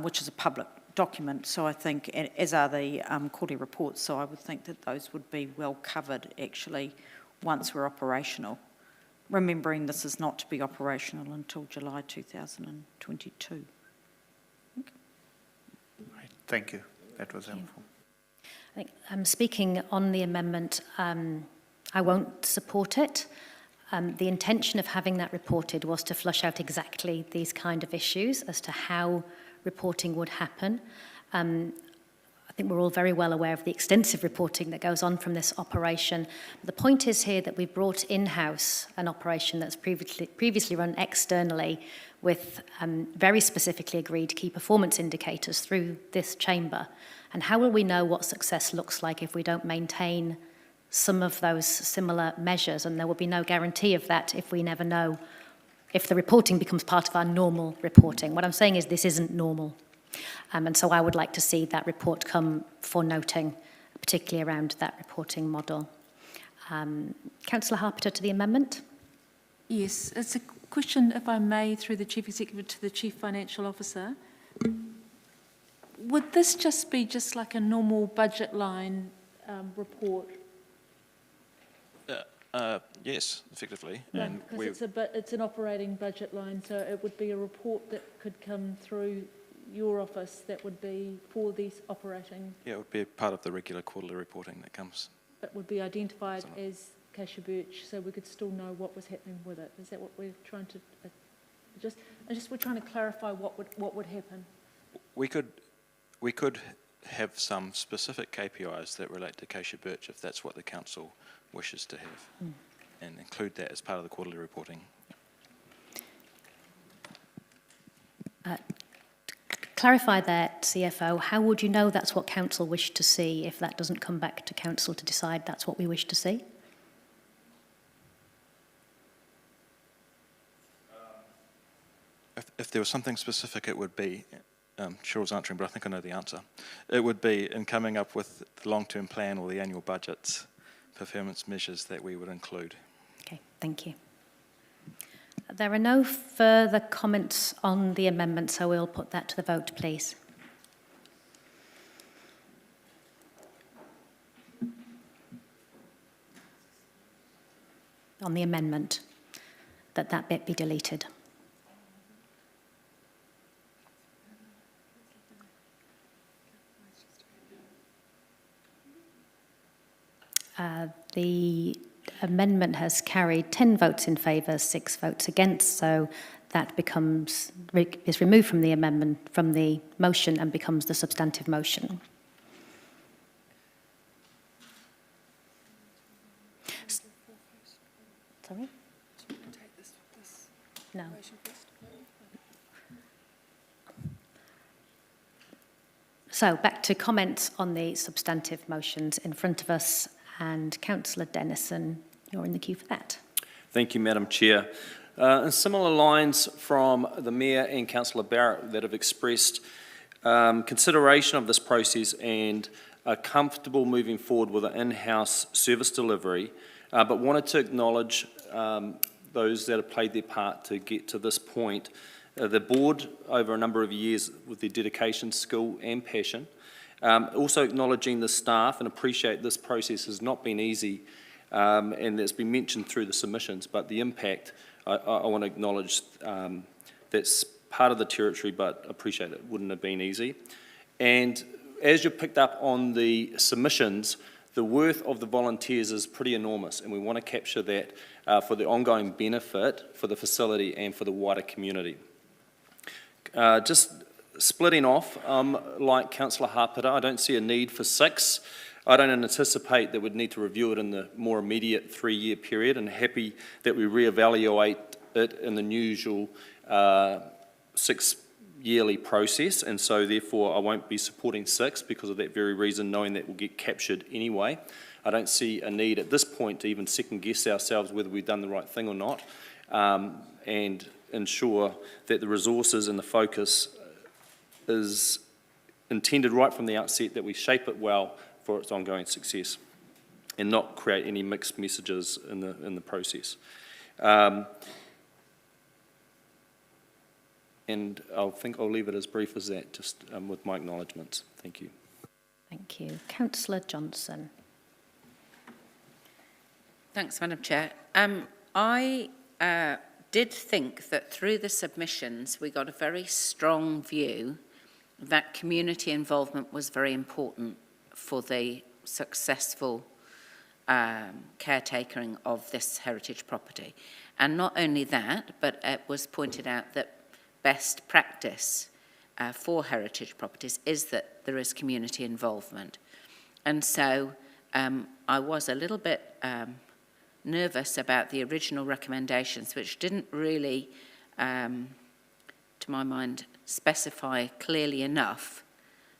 K: which is a public document, so I think, as are the quarterly reports, so I would think that those would be well covered actually once we're operational. Remembering this is not to be operational until July 2022. Okay.
O: Right. Thank you. That was helpful.
A: I think, speaking on the amendment, I won't support it. The intention of having that reported was to flush out exactly these kind of issues as to how reporting would happen. I think we're all very well aware of the extensive reporting that goes on from this operation. The point is here that we've brought in-house an operation that's previously run externally with very specifically agreed key performance indicators through this chamber. And how will we know what success looks like if we don't maintain some of those similar measures? And there will be no guarantee of that if we never know if the reporting becomes part of our normal reporting. What I'm saying is this isn't normal. And so I would like to see that report come for noting, particularly around that reporting model. Councillor Harpiter to the amendment.
G: Yes, it's a question, if I may, through the Chief Executive to the Chief Financial Officer. Would this just be just like a normal budget line report?
P: Yes, effectively.
G: Because it's an operating budget line, so it would be a report that could come through your office that would be for these operating.
P: Yeah, it would be part of the regular quarterly reporting that comes.
G: It would be identified as Cassia Birch, so we could still know what was happening with it. Is that what we're trying to we're trying to clarify what would happen?
P: We could have some specific KPIs that relate to Cassia Birch if that's what the council wishes to have, and include that as part of the quarterly reporting.
A: Clarify that, CFO. How would you know that's what council wished to see if that doesn't come back to council to decide that's what we wish to see?
P: If there was something specific, it would be, Cheryl's answering, but I think I know the answer. It would be in coming up with the long-term plan or the annual budgets, performance measures that we would include.
A: Okay, thank you. There are no further comments on the amendment, so we'll put that to the vote, please. On the amendment, that bit be deleted. The amendment has carried 10 votes in favour, 6 votes against, so that is removed from the amendment, from the motion, and becomes the substantive motion. Sorry? No. So back to comments on the substantive motions in front of us. And Councillor Dennison, you're in the queue for that.
N: Thank you, Madam Chair. In similar lines from the Mayor and Councillor Barrett that have expressed consideration of this process and are comfortable moving forward with an in-house service delivery, but wanted to acknowledge those that have played their part to get to this point. The board, over a number of years, with their dedication, skill and passion, also acknowledging the staff and appreciate this process has not been easy, and it's been mentioned through the submissions, but the impact, I want to acknowledge that's part of the territory, but appreciate it wouldn't have been easy. And as you picked up on the submissions, the worth of the volunteers is pretty enormous, and we want to capture that for the ongoing benefit for the facility and for the wider community. Just splitting off, like Councillor Harpiter, I don't see a need for 6. I don't anticipate that we'd need to review it in the more immediate 3-year period, and happy that we reevaluate it in the usual 6-yearly process, and so therefore I won't be supporting 6 because of that very reason, knowing that will get captured anyway. I don't see a need at this point to even second guess ourselves whether we've done the right thing or not, and ensure that the resources and the focus is intended right from the outset, that we shape it well for its ongoing success and not create any mixed messages in the process. And I think I'll leave it as brief as that, just with my acknowledgements. Thank you.
A: Thank you. Councillor Johnson.
D: Thanks, Madam Chair. I did think that through the submissions we got a very strong view that community involvement was very important for the successful caretakering of this heritage property. And not only that, but it was pointed out that best practice for heritage properties is that there is community involvement. And so I was a little bit nervous about the original recommendations, which didn't really, to my mind, specify clearly enough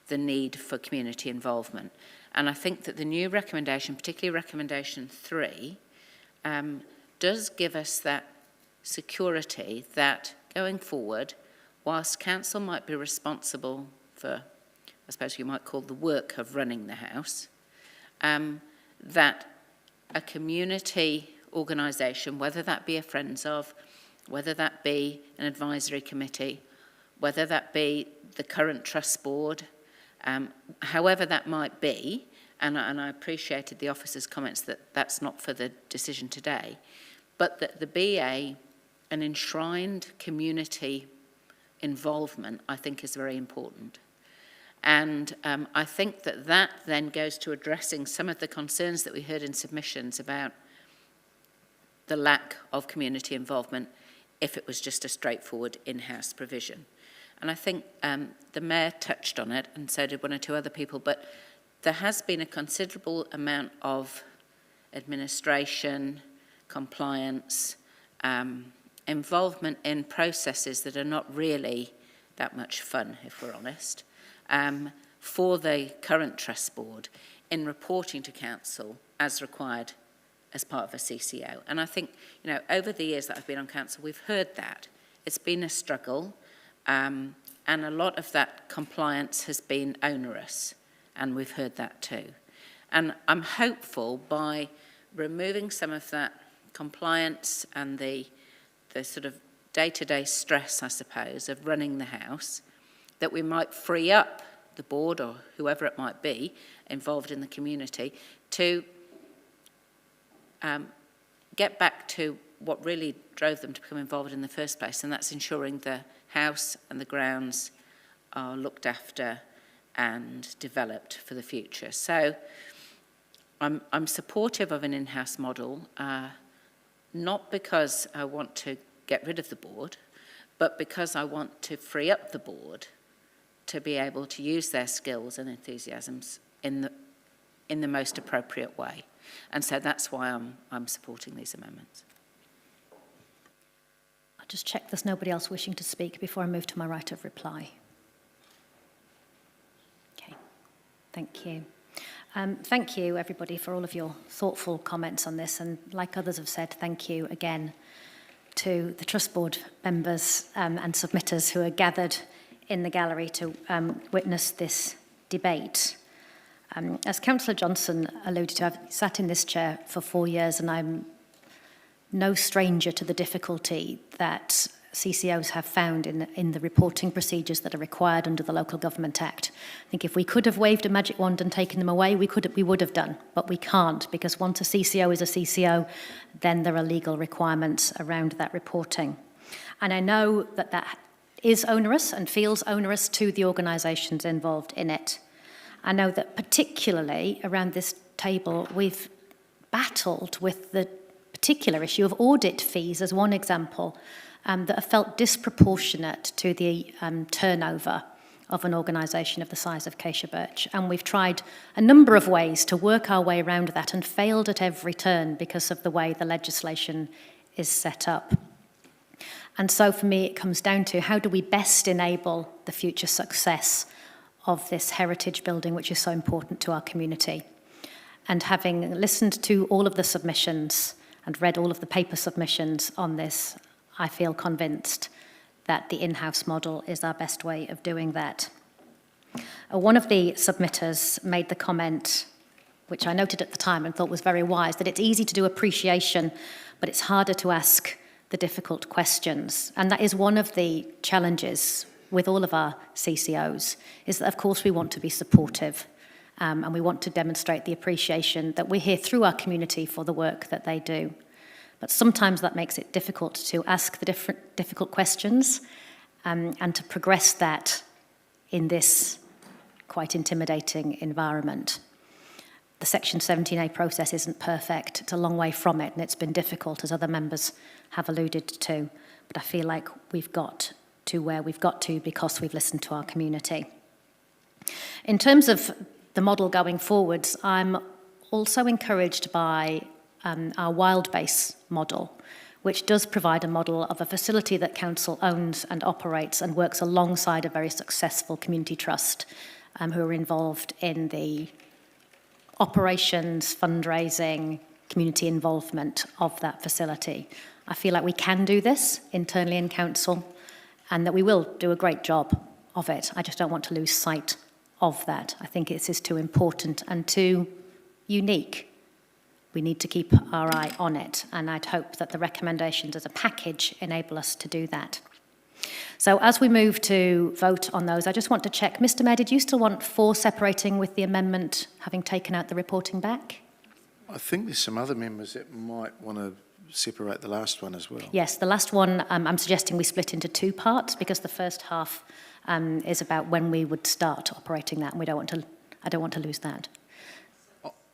D: the need for community involvement. And I think that the new recommendation, particularly recommendation 3, does give us that security that going forward, whilst council might be responsible for, I suppose you might call the work of running the house, that a community organisation, whether that be a Friends of, whether that be an advisory committee, whether that be the current trust board, however that might be, and I appreciated the officer's comments that that's not for the decision today, but that there be an enshrined community involvement, I think is very important. And I think that that then goes to addressing some of the concerns that we heard in submissions about the lack of community involvement if it was just a straightforward in-house provision. And I think the Mayor touched on it, and so did one or two other people, but there has been a considerable amount of administration, compliance, involvement in processes that are not really that much fun, if we're honest, for the current trust board in reporting to council as required as part of a CCO. And I think, you know, over the years that I've been on council, we've heard that. It's been a struggle, and a lot of that compliance has been onerous, and we've heard that too. And I'm hopeful by removing some of that compliance and the sort of day-to-day stress, I suppose, of running the house, that we might free up the board or whoever it might be involved in the community to get back to what really drove them to become involved in the first place, and that's ensuring the house and the grounds are looked after and developed for the future. So I'm supportive of an in-house model, not because I want to get rid of the board, but because I want to free up the board to be able to use their skills and enthusiasms in the most appropriate way. And so that's why I'm supporting these amendments.
A: I'll just check there's nobody else wishing to speak before I move to my right of reply. Okay, thank you. Thank you, everybody, for all of your thoughtful comments on this. And like others have said, thank you again to the Trust Board members and submitters who are gathered in the gallery to witness this debate. As Councillor Johnson alluded to, I've sat in this chair for 4 years, and I'm no stranger to the difficulty that CCOs have found in the reporting procedures that are required under the Local Government Act. I think if we could have waved a magic wand and taken them away, we would have done, but we can't, because once a CCO is a CCO, then there are legal requirements around that reporting. And I know that that is onerous and feels onerous to the organisations involved in it. I know that particularly around this table, we've battled with the particular issue of audit fees as one example, that have felt disproportionate to the turnover of an organisation of the size of Keisha Birch. And we've tried a number of ways to work our way around that and failed at every turn because of the way the legislation is set up. And so for me, it comes down to how do we best enable the future success of this heritage building, which is so important to our community. And having listened to all of the submissions and read all of the paper submissions on this, I feel convinced that the in-house model is our best way of doing that. One of the submitters made the comment, which I noted at the time and thought was very wise, that it's easy to do appreciation, but it's harder to ask the difficult questions. And that is one of the challenges with all of our CCOs, is that of course we want to be supportive and we want to demonstrate the appreciation that we're here through our community for the work that they do. But sometimes that makes it difficult to ask the difficult questions and to progress that in this quite intimidating environment. The Section 17A process isn't perfect. It's a long way from it, and it's been difficult, as other members have alluded to. But I feel like we've got to where we've got to because we've listened to our community. In terms of the model going forwards, I'm also encouraged by our wild base model, which does provide a model of a facility that council owns and operates and works alongside a very successful community trust who are involved in the operations, fundraising, community involvement of that facility. I feel like we can do this internally in council and that we will do a great job of it. I just don't want to lose sight of that. I think this is too important and too unique. We need to keep our eye on it, and I'd hope that the recommendations as a package enable us to do that. So as we move to vote on those, I just want to check, Mr. Mayor, did you still want 4 separating with the amendment having taken out the reporting back?
L: I think there's some other members that might want to separate the last one as well.
A: Yes, the last one I'm suggesting we split into 2 parts because the first half is about when we would start operating that, and I don't want to lose that.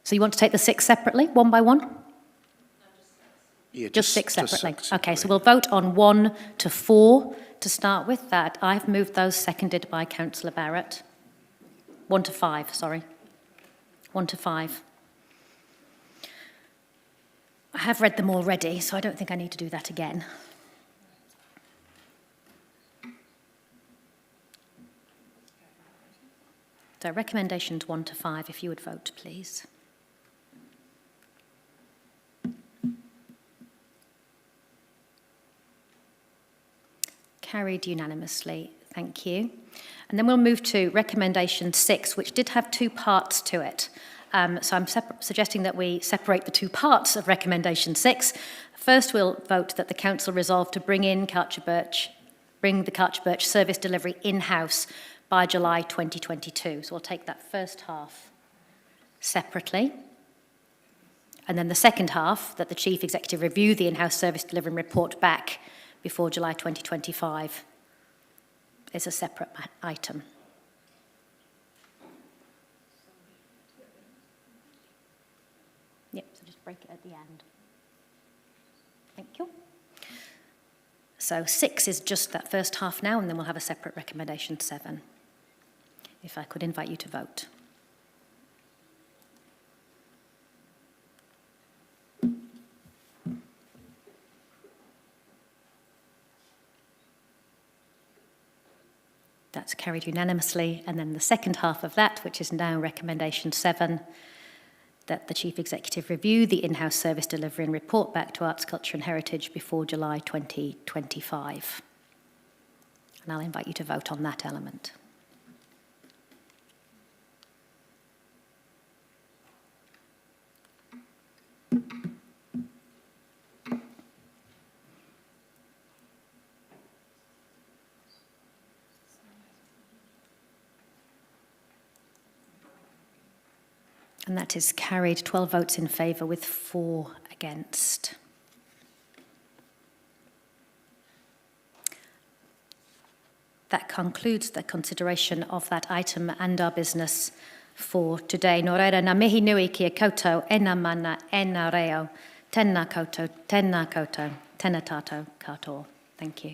A: So you want to take the 6 separately, one by one?
L: Yeah,
A: just 6 separately.
L: Just 6 separately.
A: Okay, so we'll vote on 1 to 4 to start with that. I've moved those, seconded by Councillor Barrett. 1 to 5, sorry. 1 to 5. I have read them already, so I don't think I need to do that again. So recommendations 1 to 5, if you would vote, please. Carried unanimously, thank you. And then we'll move to recommendation 6, which did have 2 parts to it. So I'm suggesting that we separate the 2 parts of recommendation 6. First, we'll vote that the council resolve to bring the Karcher Birch service delivery in-house by July 2022. So we'll take that first half separately. And then the second half, that the Chief Executive review the in-house service delivery and report back before July 2025 is a separate item. Yep, so just break it at the end. Thank you. So 6 is just that first half now, and then we'll have a separate recommendation 7. If I could invite you to vote. That's carried unanimously. And then the second half of that, which is now recommendation 7, that the Chief Executive review the in-house service delivery and report back to Arts, Culture and Heritage before July 2025. And I'll invite you to vote on that element. And that is carried, 12 votes in favour with 4 against. That concludes the consideration of that item and our business for today. Nō reira, ngā mihi nui kia koutou, e ngā mana, e ngā reo, tēnā koutou, tēnā tātou katoa. Thank you.